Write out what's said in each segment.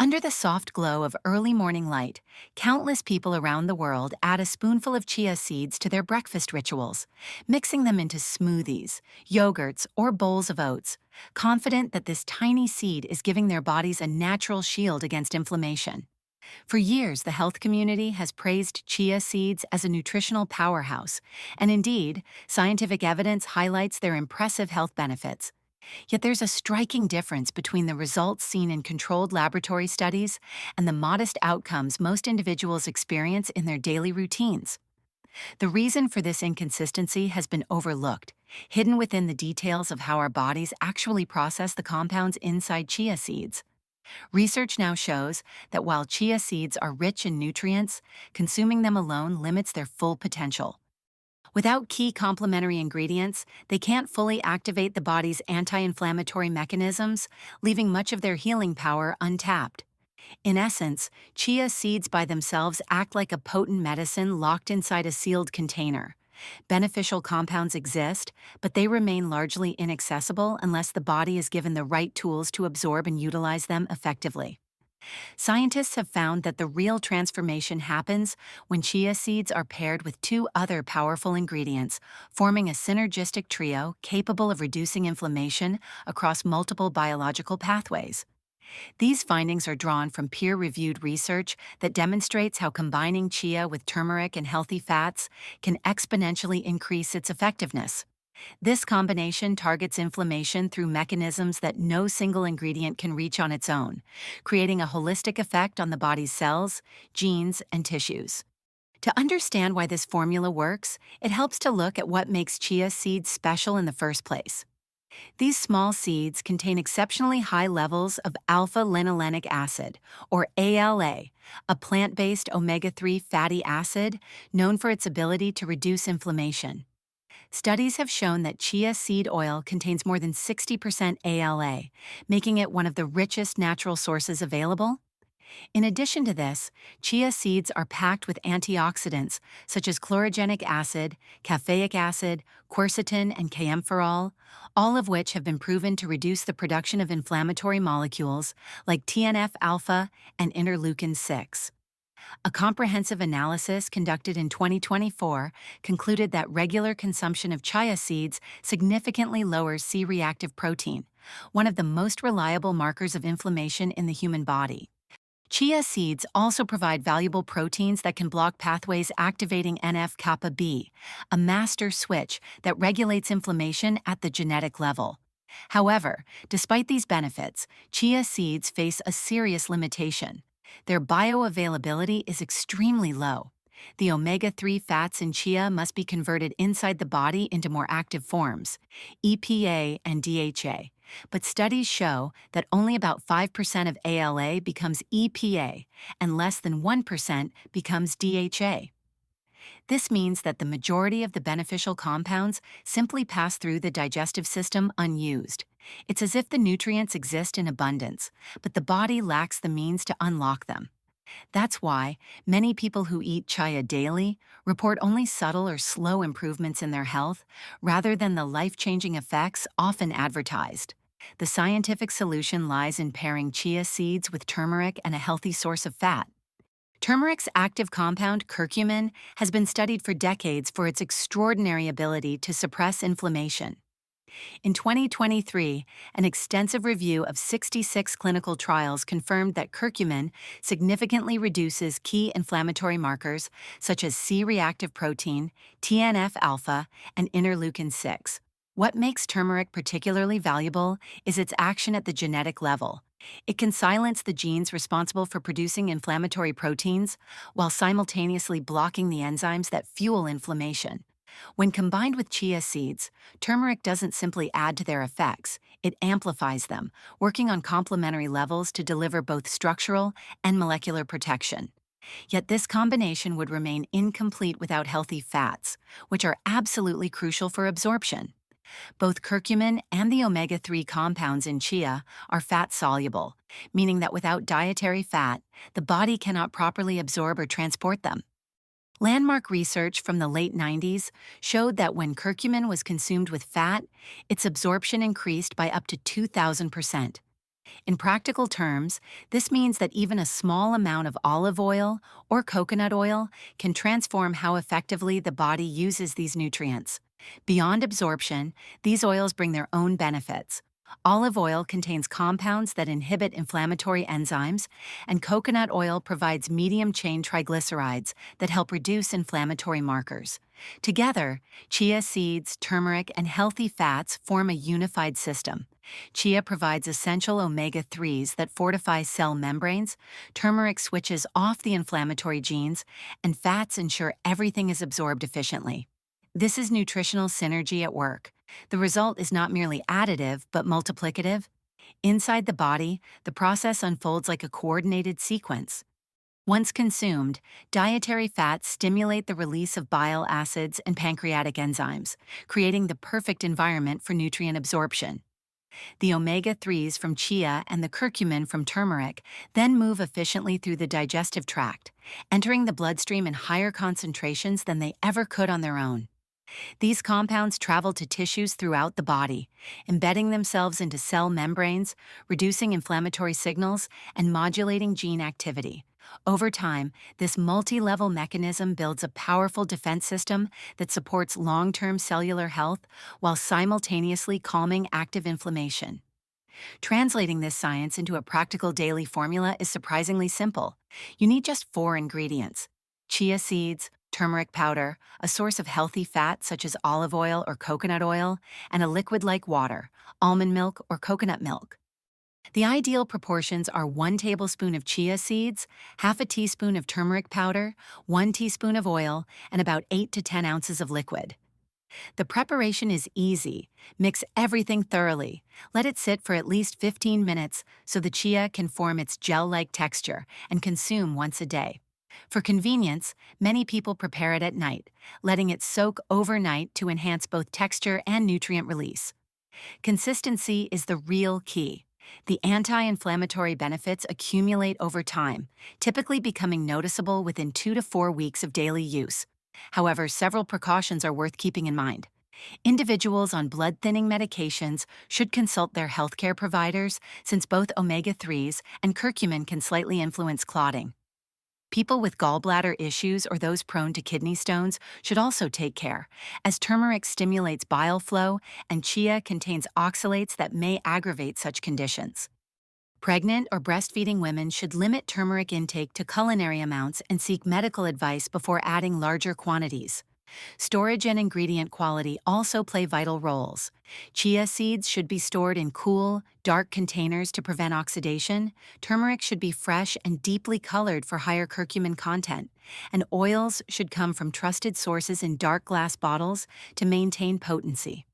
Under the soft glow of early morning light, countless people around the world add a spoonful of chia seeds to their breakfast rituals, mixing them into smoothies, yogurts, or bowls of oats, confident that this tiny seed is giving their bodies a natural shield against inflammation. For years, the health community has praised chia seeds as a nutritional powerhouse, and indeed, scientific evidence highlights their impressive health benefits. Yet there's a striking difference between the results seen in controlled laboratory studies and the modest outcomes most individuals experience in their daily routines. The reason for this inconsistency has been overlooked, hidden within the details of how our bodies actually process the compounds inside chia seeds. Research now shows that while chia seeds are rich in nutrients, consuming them alone limits their full potential. Without key complementary ingredients, they can't fully activate the body's anti-inflammatory mechanisms, leaving much of their healing power untapped. In essence, chia seeds by themselves act like a potent medicine locked inside a sealed container. Beneficial compounds exist, but they remain largely inaccessible unless the body is given the right tools to absorb and utilize them effectively. Scientists have found that the real transformation happens when chia seeds are paired with two other powerful ingredients, forming a synergistic trio capable of reducing inflammation across multiple biological pathways. These findings are drawn from peer-reviewed research that demonstrates how combining chia with turmeric and healthy fats can exponentially increase its effectiveness. This combination targets inflammation through mechanisms that no single ingredient can reach on its own, creating a holistic effect on the body's cells, genes, and tissues. To understand why this formula works, it helps to look at what makes chia seeds special in the first place. These small seeds contain exceptionally high levels of alpha-linolenic acid, or ALA, a plant-based omega-3 fatty acid known for its ability to reduce inflammation. Studies have shown that chia seed oil contains more than 60% ALA, making it one of the richest natural sources available. In addition to this, chia seeds are packed with antioxidants such as chlorogenic acid, caffeic acid, quercetin, and kaempferol, all of which have been proven to reduce the production of inflammatory molecules like TNF-alpha and interleukin-6. A comprehensive analysis conducted in 2024 concluded that regular consumption of chia seeds significantly lowers C-reactive protein, one of the most reliable markers of inflammation in the human body. Chia seeds also provide valuable proteins that can block pathways activating NF-kappa B, a master switch that regulates inflammation at the genetic level. However, despite these benefits, chia seeds face a serious limitation. Their bioavailability is extremely low. The omega-3 fats in chia must be converted inside the body into more active forms, EPA and DHA. But studies show that only about 5% of ALA becomes EPA and less than 1% becomes DHA. This means that the majority of the beneficial compounds simply pass through the digestive system unused. It's as if the nutrients exist in abundance, but the body lacks the means to unlock them. That's why many people who eat chia daily report only subtle or slow improvements in their health rather than the life-changing effects often advertised. The scientific solution lies in pairing chia seeds with turmeric and a healthy source of fat. Turmeric's active compound, curcumin, has been studied for decades for its extraordinary ability to suppress inflammation. In 2023, an extensive review of 66 clinical trials confirmed that curcumin significantly reduces key inflammatory markers such as C-reactive protein, TNF-alpha, and interleukin-6. What makes turmeric particularly valuable is its action at the genetic level. It can silence the genes responsible for producing inflammatory proteins while simultaneously blocking the enzymes that fuel inflammation. When combined with chia seeds, turmeric doesn't simply add to their effects, it amplifies them, working on complementary levels to deliver both structural and molecular protection. Yet this combination would remain incomplete without healthy fats, which are absolutely crucial for absorption. Both curcumin and the omega-3 compounds in chia are fat-soluble, meaning that without dietary fat, the body cannot properly absorb or transport them. Landmark research from the late 90s showed that when curcumin was consumed with fat, its absorption increased by up to 2,000%. In practical terms, this means that even a small amount of olive oil or coconut oil can transform how effectively the body uses these nutrients. Beyond absorption, these oils bring their own benefits. Olive oil contains compounds that inhibit inflammatory enzymes, and coconut oil provides medium chain triglycerides that help reduce inflammatory markers. Together, chia seeds, turmeric, and healthy fats form a unified system. Chia provides essential omega-3s that fortify cell membranes, turmeric switches off the inflammatory genes, and fats ensure everything is absorbed efficiently. This is nutritional synergy at work. The result is not merely additive, but multiplicative. Inside the body, the process unfolds like a coordinated sequence. Once consumed, dietary fats stimulate the release of bile acids and pancreatic enzymes, creating the perfect environment for nutrient absorption. The omega-3s from chia and the curcumin from turmeric then move efficiently through the digestive tract, entering the bloodstream in higher concentrations than they ever could on their own. These compounds travel to tissues throughout the body, embedding themselves into cell membranes, reducing inflammatory signals, and modulating gene activity. Over time, this multi-level mechanism builds a powerful defense system that supports long-term cellular health while simultaneously calming active inflammation. Translating this science into a practical daily formula is surprisingly simple. You need just 4 ingredients: chia seeds, turmeric powder, a source of healthy fat such as olive oil or coconut oil, and a liquid like water, almond milk or coconut milk. The ideal proportions are 1 tablespoon of chia seeds, half a teaspoon of turmeric powder, 1 teaspoon of oil, and about 8 to 10 ounces of liquid. The preparation is easy. Mix everything thoroughly. Let it sit for at least 15 minutes so the chia can form its gel-like texture, and consume once a day. For convenience, many people prepare it at night, letting it soak overnight to enhance both texture and nutrient release. Consistency is the real key. The anti-inflammatory benefits accumulate over time, typically becoming noticeable within 2 to 4 weeks of daily use. However, several precautions are worth keeping in mind. Individuals on blood-thinning medications should consult their healthcare providers, since both omega-3s and curcumin can slightly influence clotting. People with gallbladder issues or those prone to kidney stones should also take care, as turmeric stimulates bile flow and chia contains oxalates that may aggravate such conditions. Pregnant or breastfeeding women should limit turmeric intake to culinary amounts and seek medical advice before adding larger quantities. Storage and ingredient quality also play vital roles. Chia seeds should be stored in cool, dark containers to prevent oxidation. Turmeric should be fresh and deeply colored for higher curcumin content. And oils should come from trusted sources in dark glass bottles to maintain potency.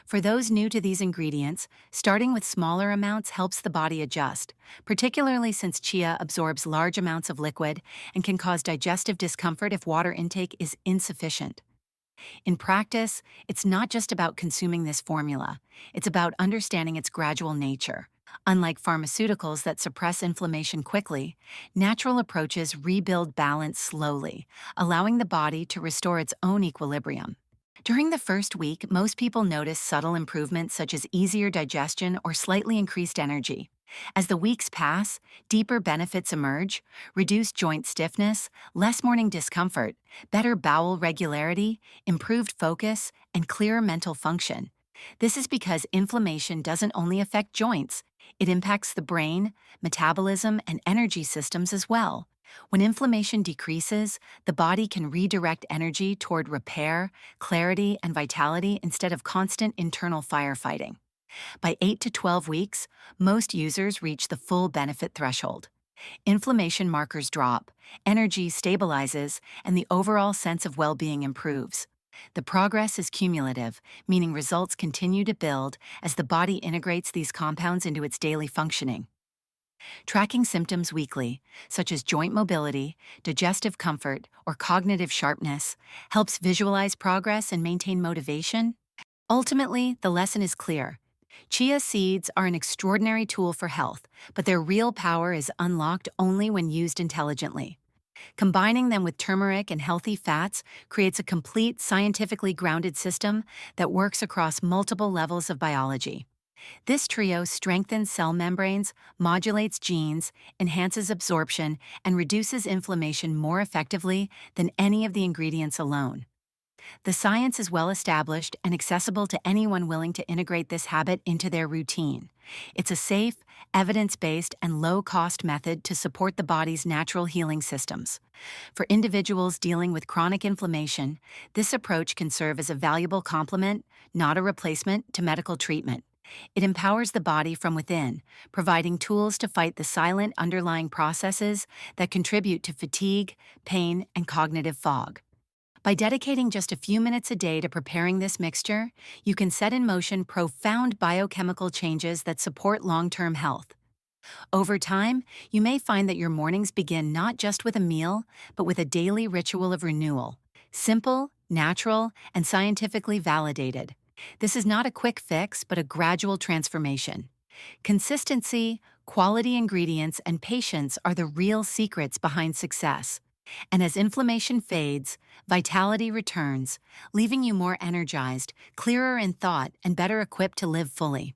For those new to these ingredients, starting with smaller amounts helps the body adjust, particularly since chia absorbs large amounts of liquid and can cause digestive discomfort if water intake is insufficient. In practice, it's not just about consuming this formula, it's about understanding its gradual nature. Unlike pharmaceuticals that suppress inflammation quickly, natural approaches rebuild balance slowly, allowing the body to restore its own equilibrium. During the first week, most people notice subtle improvements such as easier digestion or slightly increased energy. As the weeks pass, deeper benefits emerge: reduced joint stiffness, less morning discomfort, better bowel regularity, improved focus, and clearer mental function. This is because inflammation doesn't only affect joints, it impacts the brain, metabolism, and energy systems as well. When inflammation decreases, the body can redirect energy toward repair, clarity, and vitality instead of constant internal firefighting. By 8 to 12 weeks, most users reach the full benefit threshold. Inflammation markers drop, energy stabilizes, and the overall sense of well-being improves. The progress is cumulative, meaning results continue to build as the body integrates these compounds into its daily functioning. Tracking symptoms weekly, such as joint mobility, digestive comfort, or cognitive sharpness, helps visualize progress and maintain motivation. Ultimately, the lesson is clear. Chia seeds are an extraordinary tool for health, but their real power is unlocked only when used intelligently. Combining them with turmeric and healthy fats creates a complete, scientifically grounded system that works across multiple levels of biology. This trio strengthens cell membranes, modulates genes, enhances absorption, and reduces inflammation more effectively than any of the ingredients alone. The science is well established and accessible to anyone willing to integrate this habit into their routine. It's a safe, evidence based, and low cost method to support the body's natural healing systems. For individuals dealing with chronic inflammation, this approach can serve as a valuable complement, not a replacement, to medical treatment. It empowers the body from within, providing tools to fight the silent underlying processes that contribute to fatigue, pain, and cognitive fog. By dedicating just a few minutes a day to preparing this mixture, you can set in motion profound biochemical changes that support long-term health. Over time, you may find that your mornings begin not just with a meal, but with a daily ritual of renewal. Simple, natural, and scientifically validated. This is not a quick fix, but a gradual transformation. Consistency, quality ingredients, and patience are the real secrets behind success. And as inflammation fades, vitality returns, leaving you more energized, clearer in thought, and better equipped to live fully.